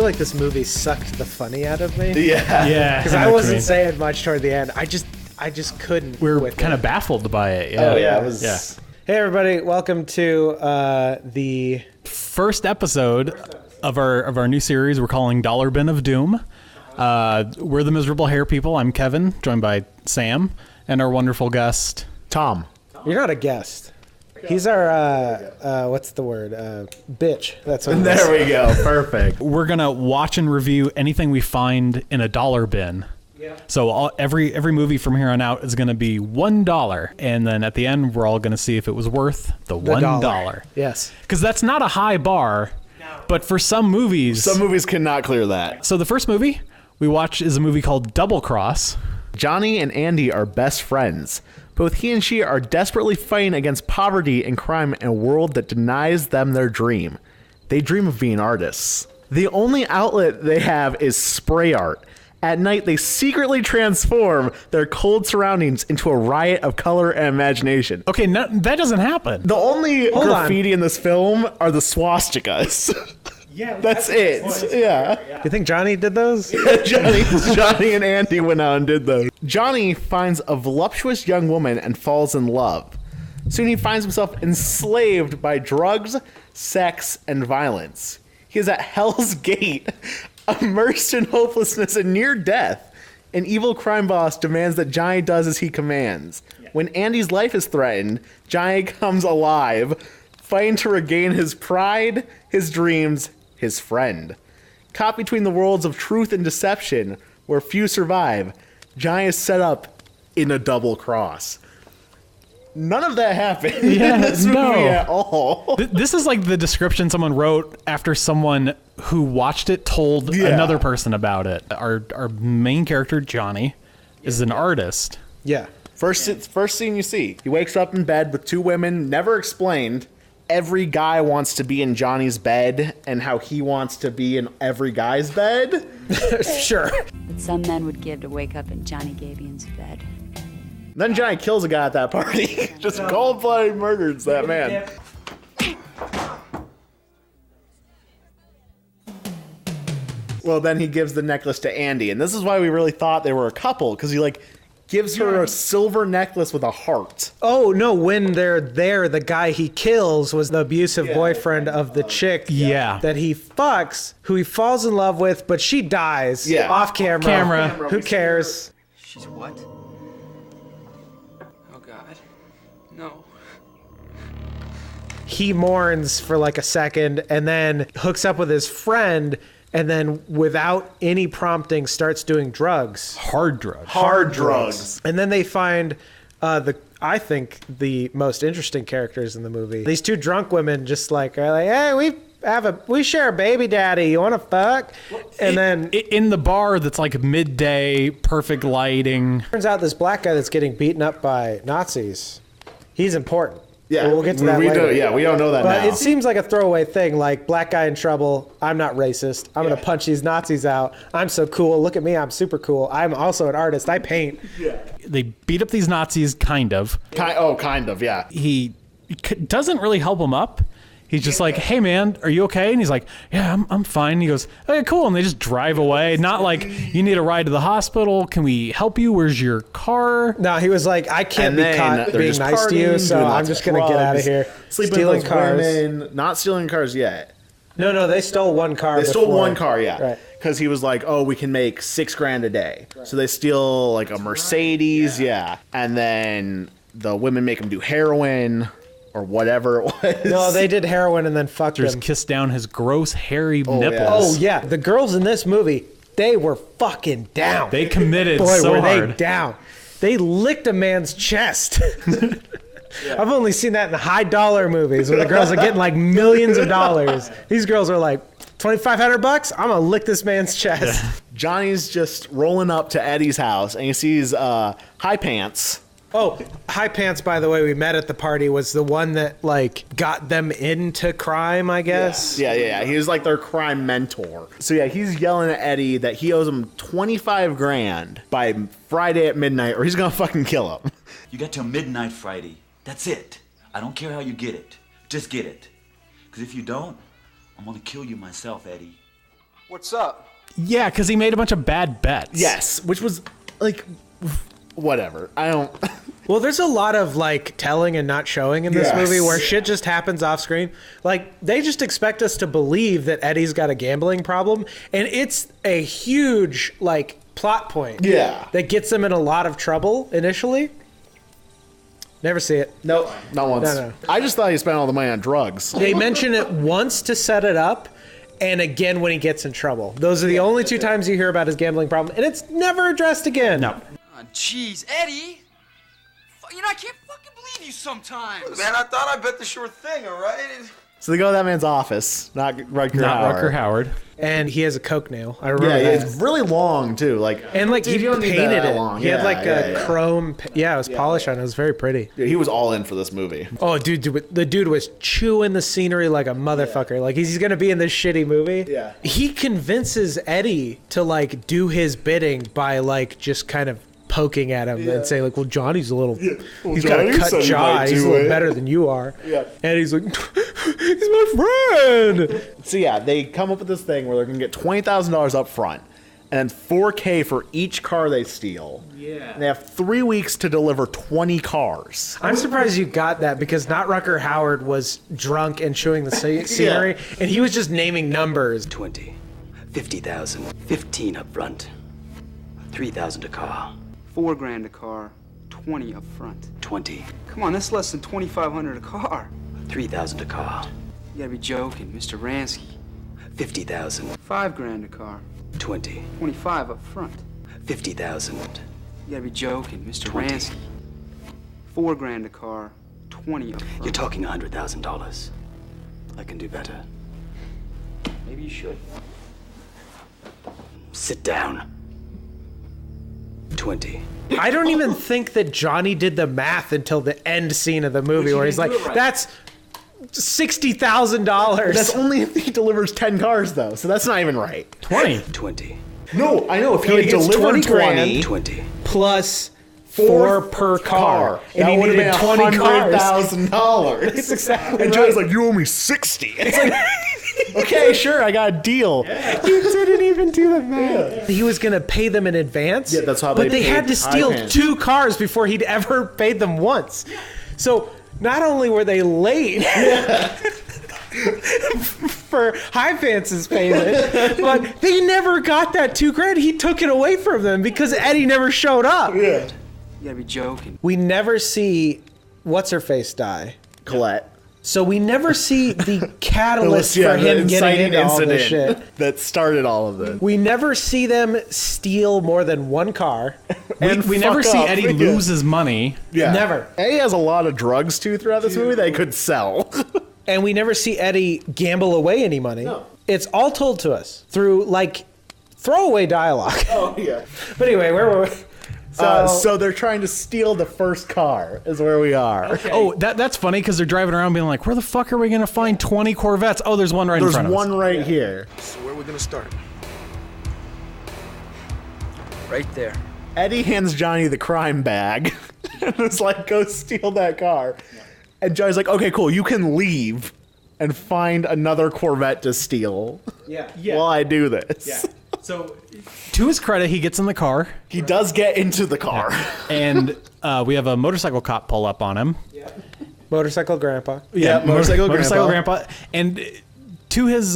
like this movie sucked the funny out of me. Yeah. Because I wasn't saying much toward the end. I just couldn't. We were kind of baffled by it. Yeah. Oh yeah, it was. Yeah. Hey everybody, welcome to the First episode of our new series we're calling Dollar Bin of Doom. We're the Miserable Hair People. I'm Kevin, joined by Sam, and our wonderful guest, Tom. You're not a guest. He's our what's the word? Bitch. That's what. There we go. Perfect. We're gonna watch and review anything we find in a dollar bin. Yeah. So every movie from here on out is going to be $1, and then at the end we're all going to see if it was worth the $1. Yes. Because that's not a high bar, but for some movies cannot clear that. So the first movie we watch is a movie called Double Cross. Johnny and Andy are best friends. Both he and she are desperately fighting against poverty and crime in a world that denies them their dream. They dream of being artists. The only outlet they have is spray art. At night, they secretly transform their cold surroundings into a riot of color and imagination. Okay, no, that doesn't happen. The only graffiti in this film are the swastikas. Yeah, that's it. Yeah. You think Johnny did those? Johnny and Andy went out and did those. Johnny finds a voluptuous young woman and falls in love. Soon he finds himself enslaved by drugs, sex, and violence. He is at Hell's Gate, immersed in hopelessness and near death. An evil crime boss demands that Johnny does as he commands. When Andy's life is threatened, Johnny comes alive, fighting to regain his pride, his dreams, his friend. Caught between the worlds of truth and deception, where few survive, Johnny is set up in a double cross. None of that happened in this movie at all. This is like the description someone wrote after someone who watched it told another person about it. Our main character, Johnny, is an artist. Yeah. First scene you see, he wakes up in bed with two women, never explained. Every guy wants to be in Johnny's bed and how he wants to be in every guy's bed. Sure. But some men would give to wake up in Johnny Gabian's bed. Then Johnny kills a guy at that party. Just cold-blooded murders that man. Well, then he gives the necklace to Andy. And this is why we really thought they were a couple. Because he, gives her a silver necklace with a heart. Oh, no. When they're there, the guy he kills was the abusive boyfriend of the chick that he fucks, who he falls in love with, but she dies off camera. Who cares? She's what? No. He mourns for a second and then hooks up with his friend and then without any prompting starts doing drugs. Hard drugs. Hard drugs. And then they find I think the most interesting characters in the movie. These two drunk women just are like, hey, we share a baby daddy. You want to fuck? And then in the bar that's midday, perfect lighting. Turns out this black guy that's getting beaten up by Nazis. He's important. Yeah, we'll get to that later. We don't know that but now. It seems like a throwaway thing, black guy in trouble. I'm not racist. I'm going to punch these Nazis out. I'm so cool. Look at me. I'm super cool. I'm also an artist. I paint. Yeah. They beat up these Nazis, kind of. Kind of, yeah. He doesn't really help them up. He's just like, hey, man, are you okay? And he's like, yeah, I'm fine. And he goes, okay, cool. And they just drive away. Not you need a ride to the hospital. Can we help you? Where's your car? No, he was like, I can't be caught being nice to you, so I'm just going to get out of here. Stealing cars. Women, not stealing cars yet. No, they stole one car. They stole one car, yeah. Right. Because he was like, oh, we can make $6,000 a day. Right. So they steal a Mercedes, And then the women make him do heroin. Or whatever it was. No, they did heroin and then fucked him. Just kissed down his gross, hairy nipples. Yes. Oh, yeah. The girls in this movie, they were fucking down. They committed Boy, so were hard. They down. They licked a man's chest. I've only seen that in high-dollar movies where the girls are getting millions of dollars. These girls are like, $2,500? I'm going to lick this man's chest. Yeah. Johnny's just rolling up to Eddie's house, and he sees High Pants. Oh, High Pants, by the way, we met at the party, was the one that, got them into crime, I guess. Yeah. He was, their crime mentor. So, he's yelling at Eddie that he owes him $25,000 by Friday at midnight, or he's going to fucking kill him. You got till midnight Friday. That's it. I don't care how you get it. Just get it. Because if you don't, I'm going to kill you myself, Eddie. What's up? Yeah, because he made a bunch of bad bets. Yes, which was like, whatever. I don't. Well, there's a lot of like telling and not showing in this Yes. movie where shit just happens off screen. Like they just expect us to believe that Eddie's got a gambling problem, and it's a huge like plot point. Yeah. That gets them in a lot of trouble initially. Never see it. Nope, not once. No. I just thought he spent all the money on drugs. They mention it once to set it up, and again when he gets in trouble. Those are the only two times you hear about his gambling problem, and it's never addressed again. No. Oh, jeez, Eddie. You know, I can't fucking believe you sometimes. Man, I thought I bet the sure thing, all right? So they go to that man's office, not Rutger Not Hauer. Rutger Howard. And he has a coke nail. I remember Yeah, that. it's really long too. Like, And like dude, he you don't need painted that it. long. He had Yeah, like a chrome. Yeah, it was polished on it. It was very pretty. Dude, he was all in for this movie. Oh, dude, the dude was chewing the scenery like a motherfucker. Like he's gonna be in this shitty movie. Yeah. He convinces Eddie to like do his bidding by like just kind of poking at him and saying like, "Well, Johnny's a little. Well, He's got Johnny a cut said he jaw. might He's a do little it." better than you are." Yeah. And he's like, "He's my friend." So yeah, they come up with this thing where they're gonna get $20,000 up front, and then $4K for each car they steal. Yeah. And they have 3 weeks to deliver 20 cars. I'm surprised you got that because not Rutger Howard was drunk and chewing the scenery, and he was just naming numbers. 20, 50,000, 15 up front, 3,000 a car, $4 grand a car, 20 up front. 20, Come on, that's less than $2,500 a car. 3,000 a car, You gotta be joking, Mr. Ransky. 50,000, $5 grand a car, 20, 25 up front. 50,000, You gotta be joking, Mr. 20. Ransky. $4 grand a car, 20 up front. You're talking $100,000. I can do better. Maybe you should. Sit down. 20. I don't even think that Johnny did the math until the end scene of the movie where he's like, "That's $60,000." That's only if he delivers 10 cars though, so that's not even right. 20. 20. No, I know. If No, he he had gets delivered 20 grand. 20. plus 4 per car. And that he would needed have 20 been cars. $100,000. That's exactly And right. Joe's like, "You owe me 60." It's like, okay, sure, I got a deal. He didn't even do the math. He was going to pay them in advance. Yeah, that's how But they they had paid to steal Ivan. 2 cars before he'd ever paid them once. So not only were they late for High Vance's payment, but they never got that 2 grand. He took it away from them because Eddie never showed up. You gotta be joking. We never see what's her face die. Colette. So we never see the catalyst Yeah, for the him getting inciting into all this shit. incident that started all of this. We never see them steal more than 1 car. We never fuck see up. Eddie Yeah. lose his money. Yeah. Never. Eddie has a lot of drugs too throughout this movie that he could sell. And we never see Eddie gamble away any money. It's all told to us through like throwaway dialogue. Oh yeah. But anyway, where were we? So they're trying to steal the first car. Is where we are. Oh, that's funny because they're driving around being like, where the fuck are we going to find 20 Corvettes? Oh, there's one right in There's front of us. one right here. So where are we gonna start? Right there. Eddie hands Johnny the crime bag and is like, "Go steal that car." And Johnny's like, "Okay, cool. You can leave and find another Corvette to steal Yeah. while I do this." So, to his credit, he gets in the car, He does get into the car. and we have a motorcycle cop pull up on him. Motorcycle grandpa. Yeah, motorcycle grandpa. And to his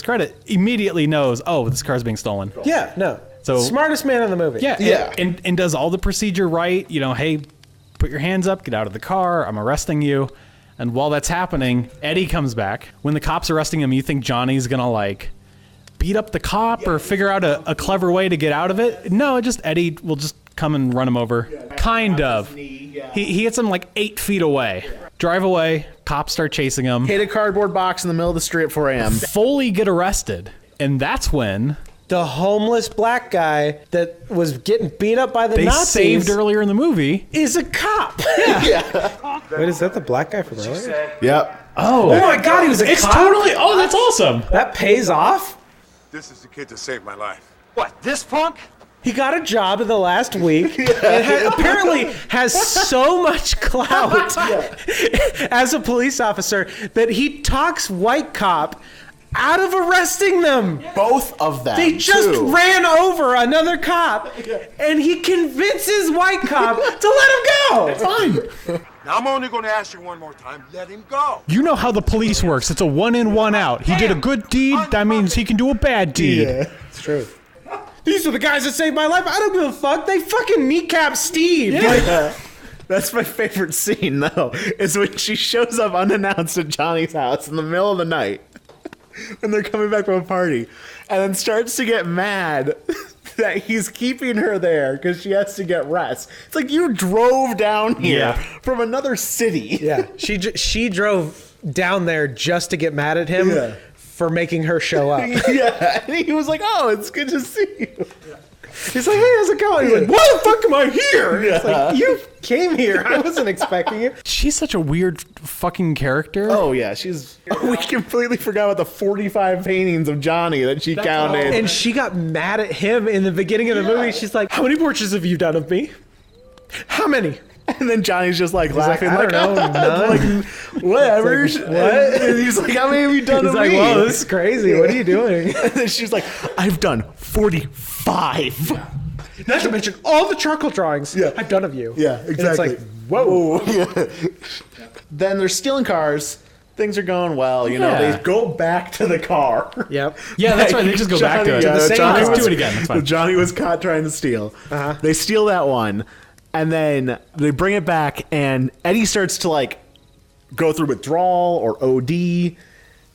credit, immediately knows, oh, this car's being stolen. Yeah, no. So- Smartest man in the movie. Yeah. And does all the procedure right. You know, hey, put your hands up, get out of the car, I'm arresting you. And while that's happening, Eddie comes back. When the cop's arresting him, you think Johnny's gonna like beat up the cop or figure out a clever way to get out of it. No, just Eddie will just come and run him over. Kind of. He hits him like 8 feet away. Drive away, cops start chasing him. Hit a cardboard box in the middle of the street at 4 a.m. Fully get arrested. And that's when The homeless black guy that was getting beat up by the they Nazis saved earlier in the movie. is a cop. Wait, is that the black guy from earlier? Yep. Oh my god, he was a It's cop? totally, oh, that's awesome. That pays off? This is the kid that saved my life. What, this punk? He got a job in the last week and apparently has so much clout as a police officer that he talks white cop out of arresting them. Both of them. They just too. ran over another cop, and he convinces white cop to let him go. Fine. Now, I'm only going to ask you one more time. Let him go. You know how the police works. It's a one in, one out. He did a good deed. That means he can do a bad deed. Yeah. It's true. These are the guys that saved my life. I don't give a fuck. They fucking kneecap Steve. Yeah. That's my favorite scene, though, is when she shows up unannounced at Johnny's house in the middle of the night when they're coming back from a party, and then starts to get mad that he's keeping her there because she has to get rest. It's like, you drove down here from another city. Yeah, she drove down there just to get mad at him for making her show up. Yeah, and he was like, "Oh, it's good to see you." He's like, "Hey, how's it going?" He's like, "Why the fuck am I here?" It's like, you came here. I wasn't expecting you. She's such a weird fucking character. Oh yeah, she's. We completely forgot about the 45 paintings of Johnny that she counted. And she got mad at him in the beginning of the movie. She's like, "How many portraits have you done of me? How many?" And then Johnny's just like laughing, I don't know, none. like whatever. It's like, what? And he's like, "How many have you done He's of like, me?" "Whoa, this is crazy. What are you doing?" And then she's like, "I've done 45." Not to mention all the charcoal drawings I've done of you. Yeah, exactly. And it's like, whoa. Yeah. Then they're stealing cars. Things are going well. You know, Yeah. they go back to the car. Yep. Yeah, that's right. They just go back to it. Johnny- the same Johnny car. was- Let's do it again. That's fine. Johnny was caught trying to steal. Uh-huh. They steal that one, and then they bring it back, and Eddie starts to like go through withdrawal or OD,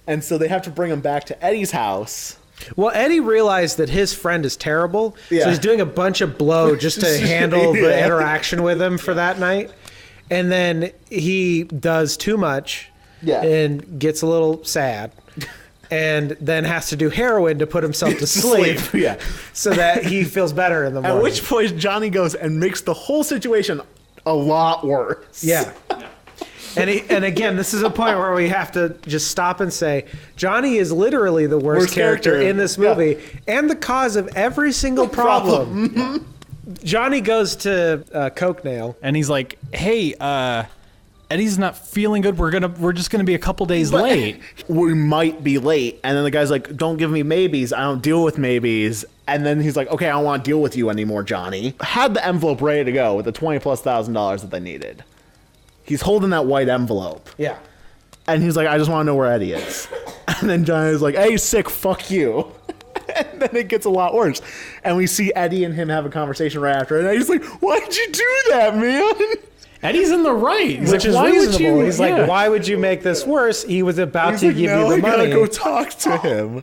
and so they have to bring him back to Eddie's house. Well, Eddie realized that his friend is terrible, Yeah. so he's doing a bunch of blow just to handle the Yeah. interaction with him for that night. And then he does too much Yeah. and gets a little sad and then has to do heroin to put himself to sleep Yeah. so that he feels better in the morning. At which point Johnny goes and makes the whole situation a lot worse. Yeah. And again, this is a point where we have to just stop and say, Johnny is literally the worst character in this movie and the cause of every single problem. Johnny goes to Coke Nail. And he's like, "Hey, Eddie's not feeling good. We're just gonna be a couple days late." We might be late. And then the guy's like, "Don't give me maybes. I don't deal with maybes." And then he's like, "Okay, I don't want to deal with you anymore, Johnny." Had the envelope ready to go with the $20,000+ that they needed. He's holding that white envelope. Yeah. And he's like, "I just want to know where Eddie is." And then Johnny's like, "Hey, sick, fuck you." And then it gets a lot worse. And we see Eddie and him have a conversation right after. And he's like, "Why'd you do that, man?" Eddie's in the right. He's Which like, is "Why would reasonable. you?" He's Yeah. like, why would you make this worse? He was about He's to like, give "Now you the I gotta money. go talk to him."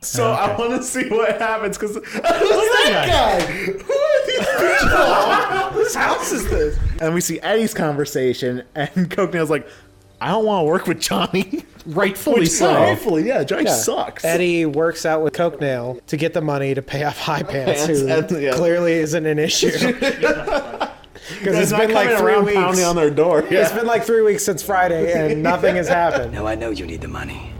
So I want to see what happens because who's that guy? Who are these people? Whose house is this? And we see Eddie's conversation, and Coke Nail's like, "I don't want to work with Johnny." Rightfully Which, so. Rightfully, yeah. Johnny Yeah. sucks. Eddie works out with Coke Nail to get the money to pay off High Pants, who And, yeah. clearly isn't an issue. Because it's not been like coming 3 around weeks. pounding on their door. It's been like 3 weeks since Friday, and nothing has happened. Now I know you need the money,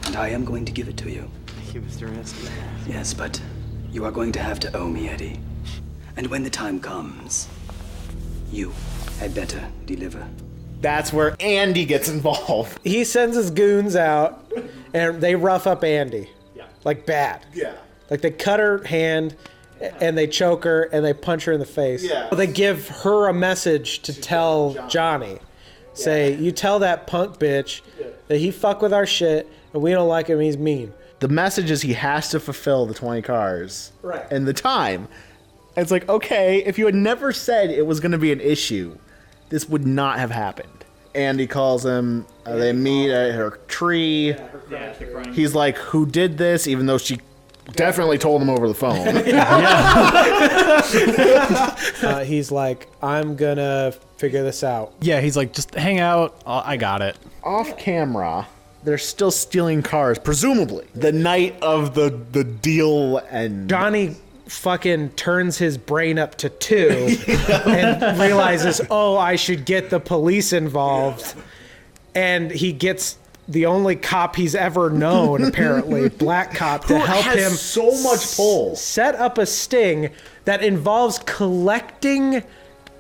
and I am going to give it to you. Thank you, Mr. Ransom. Yes, but you are going to have to owe me, Eddie. And when the time comes, you had better deliver. That's where Andy gets involved. He sends his goons out, and they rough up Andy. Like bad. Yeah. Like they cut her hand, and they choke her, and they punch her in the face. Yeah. They give her a message to tell Johnny. Say, you tell that punk bitch that he fuck with our shit, and we don't like him, he's mean. The message is he has to fulfill the 20 cars. Right. And the time. And it's like, okay, if you had never said it was going to be an issue, this would not have happened. Andy calls him. They meet at her tree. He's like, "Who did this?" Even though she definitely told him over the phone. He's like, I'm gonna figure this out. Yeah, he's like, "Just hang out. I got it." Off camera, they're still stealing cars, presumably. The night of the deal and Johnny fucking turns his brain up to 2 and realizes, oh, I should get the police involved. And he gets the only cop he's ever known, apparently, black cop, to Who help has him so much pull. set up a sting that involves collecting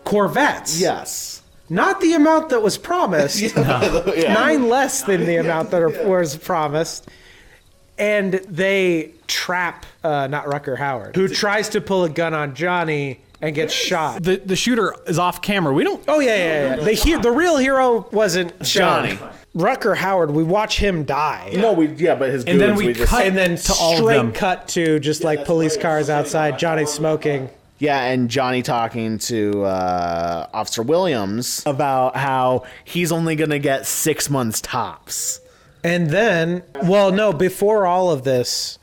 Corvettes. Yes. not the amount that was promised. 9 less than the amount that was promised. And they trap not Rutger Howard, who tries to pull a gun on Johnny and gets shot. The shooter is off camera. We don't. Oh yeah. The real hero wasn't Johnny. Rutger Howard. We watch him die. No, but his goons, And then we cut And then to all of straight them. cut to just like police cars outside. Johnny smoking. Yeah, and Johnny talking to Officer Williams about how he's only going to get 6 months tops. And then, well, no, before all of this,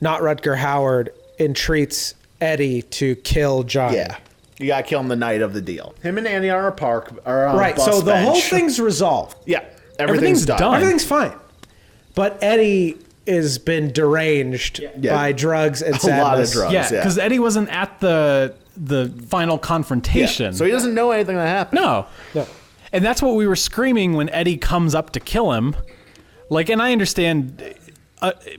not Rutger Howard entreats Eddie to kill Johnny. Yeah. You got to kill him the night of the deal. Him and Andy are on a park. Are on a Right, bus so the whole bench. thing's resolved. Yeah, everything's done. Everything's fine. But Eddie has been deranged by drugs and sadness. A lot of drugs. Yeah, because Eddie wasn't at the final confrontation. So he doesn't know anything that happened. No. And that's what we were screaming when Eddie comes up to kill him. Like, and I understand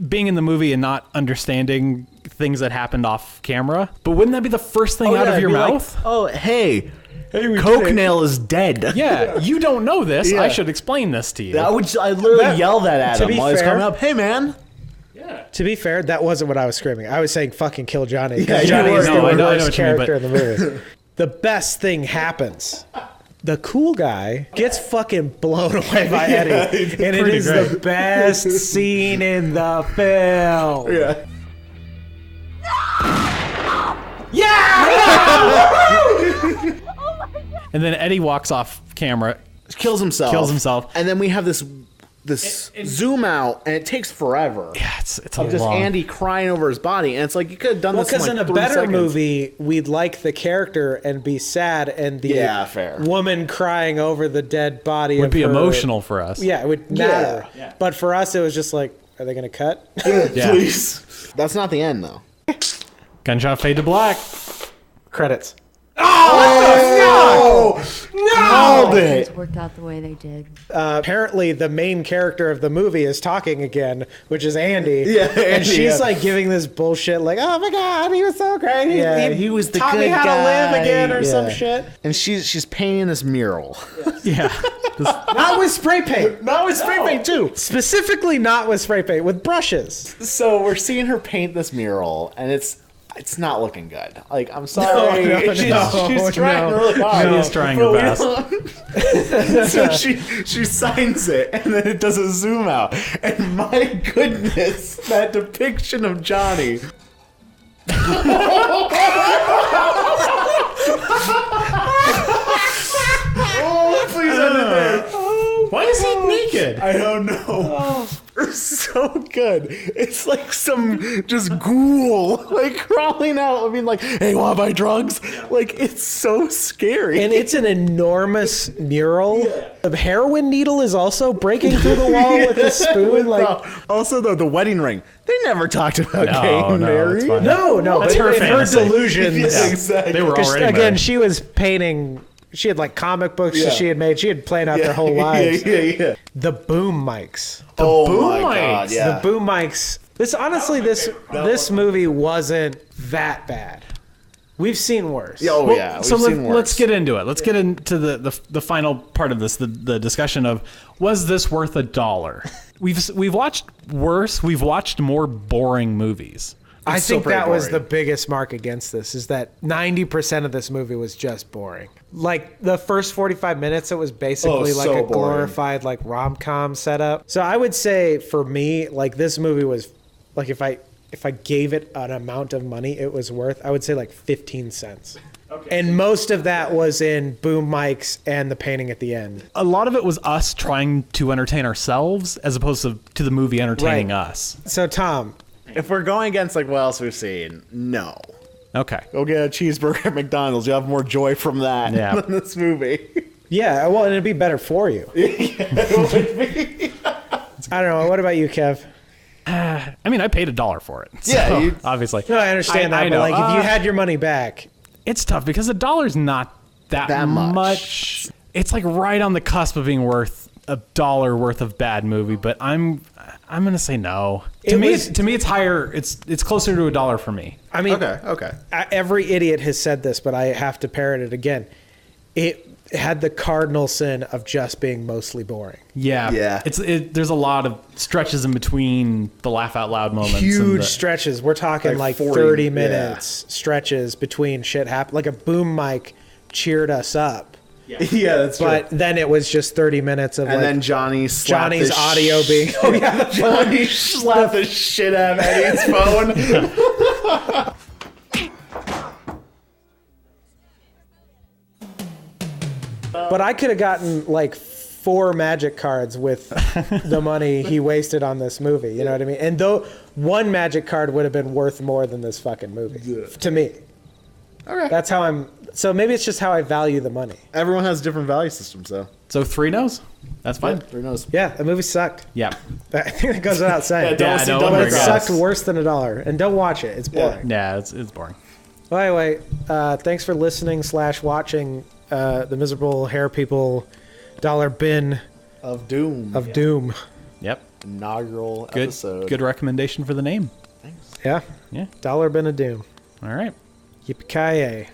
being in the movie and not understanding things that happened off camera, but wouldn't that be the first thing out of your mouth? Like, hey, Coke Nail is dead. Yeah, you don't know this. I should explain this to you. I literally yell that at to him be while he's fair- coming up. Hey, man. To be fair, that wasn't what I was screaming. I was saying fucking kill Johnny. Yeah, Johnny is the I know worst what you mean, character but- in the movie. The best thing happens. The cool guy gets fucking blown away by Eddie. And it is great. the best scene in the film. Yeah. And then Eddie walks off camera. Kills himself. And then we have this zoom out, and it takes forever. Yeah, it's a Of just long. Andy crying over his body, and it's like you could have done Well, this in because like in a 3 better seconds. movie, we'd like the character and be sad, and the fair. woman crying over the dead body Would be her- emotional for us. Yeah, it would matter. But for us, it was just like, are they going to cut? Yeah. Please. That's not the end, though. Gunshot fade to black. Credits. Called it. Things worked out the way they did. Apparently, the main character of the movie is talking again, which is Andy. Yeah, and Andy, she's yeah. like giving this bullshit, like, "Oh my god, he was so great. He was the taught me good how to live guy." again, or some Yeah. shit." And she's painting this mural. Yeah. Not with spray paint. No, it's spray paint too. Specifically, not with spray paint, with brushes. So we're seeing her paint this mural, and it's not looking good. Like, I'm sorry. She's trying really hard. She is trying her best. So she signs it, and then it does a zoom out. And my goodness, that depiction of Johnny. Oh, please end it there. Why is he naked? I don't know. It's so good. It's like some just ghoul like crawling out. I mean, like, hey, wanna buy drugs? Like, it's so scary. And it's an enormous mural. The heroin needle is also breaking through the wall with a spoon. Also, though, the wedding ring. They never talked about No, getting no, married. it's fine. No, That's but her in her fantasy. delusions. Yeah, exactly. They were 'Cause, already again, married. she was painting. She had like comic books that Yeah. she had made. She had planned out their whole lives. Yeah. The boom mics. Oh boom my mics. god, yeah. The boom mics. This honestly, this movie wasn't that bad. We've seen worse. Oh Well, yeah. so we've seen worse. let's get into it. Let's get into the final part of this, the discussion of, was this worth $1? We've watched worse. We've watched more boring movies. I It's so think pretty that was boring. the biggest mark against this, is that 90% of this movie was just boring. Like the first 45 minutes, it was basically like so a boring. glorified like rom-com setup. So I would say for me, like this movie was like, if I gave it an amount of money it was worth, I would say like 15 cents. Okay. And most of that was in boom mics and the painting at the end. A lot of it was us trying to entertain ourselves as opposed to the movie entertaining Right. us. So Tom, If we're going against like what else we've seen, no. Okay. Go get a cheeseburger at McDonald's. You'll have more joy from that Yeah. than this movie. yeah, well, and it'd be better for you. I don't know. What about you, Kev? I mean, I paid $1 for it. So, Yeah, you- obviously. No, I understand that, I but know. like if you had your money back, It's tough because $1's not that much. It's like right on the cusp of being worth $1 worth of bad movie, but I'm gonna say no. To me, it's higher. It's closer to $1 for me. I mean, Okay. every idiot has said this, but I have to parrot it again. it had the cardinal sin of just being mostly boring. Yeah. Yeah. There's a lot of stretches in between the laugh out loud moments. Huge stretches. We're talking Like like 40, 30 minutes stretches between shit happen. Like a boom mic cheered us up. Yeah, that's true. But then it was just 30 minutes of And like then Johnny's audio being. Oh yeah, Johnny slapped the shit out of Eddie's phone. But I could have gotten like 4 magic cards with the money he wasted on this movie. You know what I mean? And though one magic card would have been worth more than this fucking movie to me. Okay. That's how I'm. So maybe it's just how I value the money. Everyone has different value systems, though. So 3 no's? That's fine. Who knows? Yeah, the movie sucked. Yeah. I think that goes without saying. don't see Double But it Dragons. sucked worse than $1. And don't watch it. It's boring. Yeah, it's boring. Well, anyway, thanks for listening / watching the miserable hair people dollar bin Of Doom. of doom. Yep. Inaugural Good episode. good recommendation for the name. Yeah. Yeah. Dollar bin of doom. All right. Yippee-ki-yay.